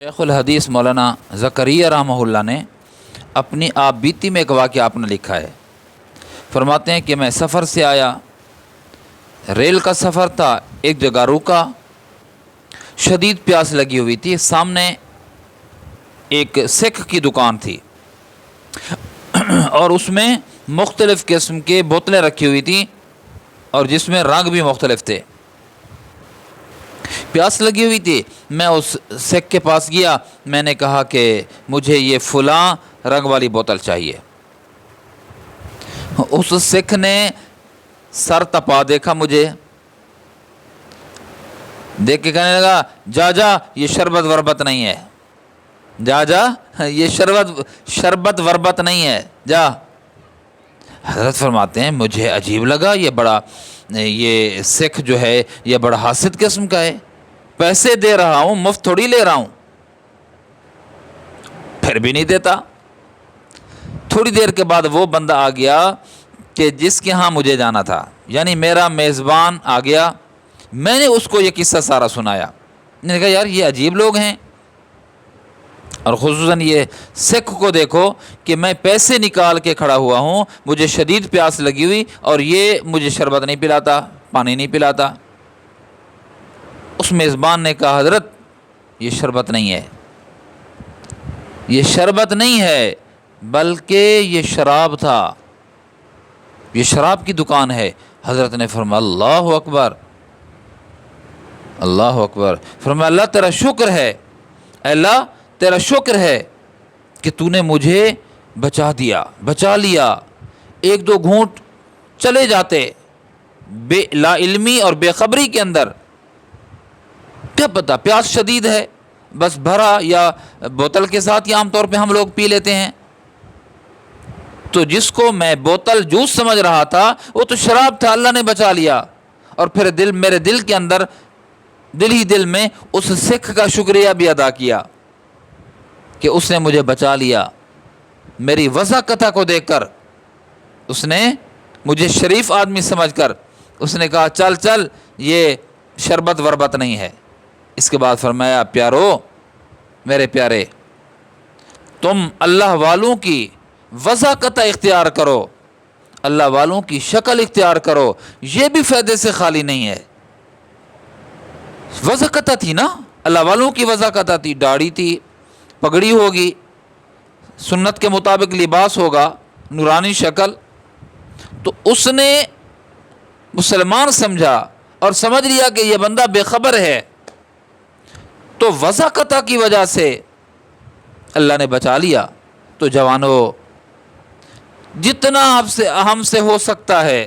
شیخ الحدیث مولانا زکریا رحمہ اللہ نے اپنی آپ بیتی میں ایک واقعہ آپ نے لکھا ہے۔ فرماتے ہیں کہ میں سفر سے آیا، ریل کا سفر تھا، ایک جگہ رکا، شدید پیاس لگی ہوئی تھی، سامنے ایک سکھ کی دکان تھی اور اس میں مختلف قسم کے بوتلیں رکھی ہوئی تھیں اور جس میں رنگ بھی مختلف تھے۔ پیاس لگی ہوئی تھی، میں اس سکھ کے پاس گیا، میں نے کہا کہ مجھے یہ فلاں رنگ والی بوتل چاہیے۔ اس سکھ نے سر تپا دیکھا مجھے، دیکھ کے کہنے لگا جا یہ شربت وربت نہیں ہے، جا یہ شربت وربت نہیں ہے، جا۔ حضرت فرماتے ہیں مجھے عجیب لگا، یہ سکھ جو ہے یہ بڑا حاسد قسم کا ہے، پیسے دے رہا ہوں، مفت تھوڑی لے رہا ہوں، پھر بھی نہیں دیتا۔ تھوڑی دیر کے بعد وہ بندہ آ گیا کہ جس کے ہاں مجھے جانا تھا، یعنی میرا میزبان آ گیا، میں نے اس کو یہ قصہ سارا سنایا۔ میں نے کہا یار یہ عجیب لوگ ہیں، اور خصوصاً یہ سکھ کو دیکھو کہ میں پیسے نکال کے کھڑا ہوا ہوں، مجھے شدید پیاس لگی ہوئی اور یہ مجھے شربت نہیں پلاتا، پانی نہیں پلاتا۔ اس میزبان نے کہا حضرت یہ شربت نہیں ہے، یہ شربت نہیں ہے بلکہ یہ شراب تھا، یہ شراب کی دکان ہے۔ حضرت نے فرمایا اللہ اکبر، اللہ اکبر۔ فرمایا اللہ تیرا شکر ہے، اللہ تیرا شکر ہے کہ تو نے مجھے بچا لیا، ایک دو گھونٹ چلے جاتے بے لا علمی اور بے خبری کے اندر، کیا پتہ پیاس شدید ہے، بس بھرا یا بوتل کے ساتھ یا عام طور پہ ہم لوگ پی لیتے ہیں، تو جس کو میں بوتل جوس سمجھ رہا تھا وہ تو شراب تھا، اللہ نے بچا لیا۔ اور پھر میرے دل کے اندر دل میں اس سکھ کا شکریہ بھی ادا کیا کہ اس نے مجھے بچا لیا۔ میری وضاقتہ کو دیکھ کر اس نے مجھے شریف آدمی سمجھ کر اس نے کہا چل یہ شربت وربت نہیں ہے۔ اس کے بعد فرمایا پیارو، میرے پیارے، تم اللہ والوں کی وضاقتہ اختیار کرو، اللہ والوں کی شکل اختیار کرو، یہ بھی فائدے سے خالی نہیں ہے۔ وضاقتہ تھی نا، اللہ والوں کی وضاقتہ تھی، داڑھی تھی، پگڑی ہوگی، سنت کے مطابق لباس ہوگا، نورانی شکل، تو اس نے مسلمان سمجھا اور سمجھ لیا کہ یہ بندہ بے خبر ہے، تو وضاقتہ کی وجہ سے اللہ نے بچا لیا۔ تو جوانو، جتنا ہم سے ہو سکتا ہے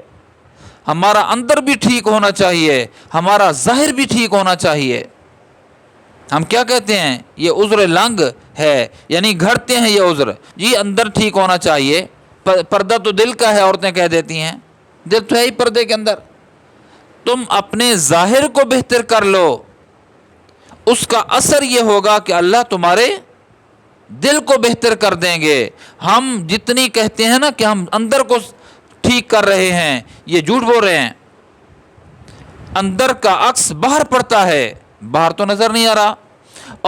ہمارا اندر بھی ٹھیک ہونا چاہیے، ہمارا ظاہر بھی ٹھیک ہونا چاہیے۔ ہم کیا کہتے ہیں یہ عذر لنگ ہے، یعنی گھڑتے ہیں یہ عذر، جی اندر ٹھیک ہونا چاہیے، پردہ تو دل کا ہے، عورتیں کہہ دیتی ہیں، دل تو ہے ہی پردے کے اندر۔ تم اپنے ظاہر کو بہتر کر لو، اس کا اثر یہ ہوگا کہ اللہ تمہارے دل کو بہتر کر دیں گے۔ ہم جتنی کہتے ہیں نا کہ ہم اندر کو ٹھیک کر رہے ہیں، یہ جھوٹ بول رہے ہیں۔ اندر کا عکس باہر پڑتا ہے، باہر تو نظر نہیں آ رہا،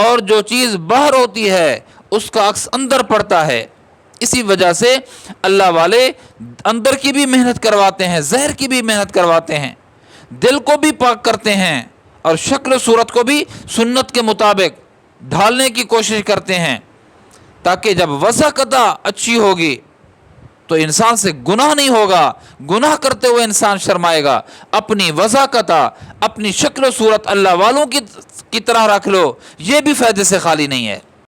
اور جو چیز باہر ہوتی ہے اس کا عکس اندر پڑتا ہے۔ اسی وجہ سے اللہ والے اندر کی بھی محنت کرواتے ہیں، ظاہر کی بھی محنت کرواتے ہیں، دل کو بھی پاک کرتے ہیں اور شکل و صورت کو بھی سنت کے مطابق ڈھالنے کی کوشش کرتے ہیں، تاکہ جب وضاقتہ اچھی ہوگی تو انسان سے گناہ نہیں ہوگا، گناہ کرتے ہوئے انسان شرمائے گا۔ اپنی وضاقتہ، اپنی شکل و صورت اللہ والوں کی طرح رکھ لو، یہ بھی فائدے سے خالی نہیں ہے۔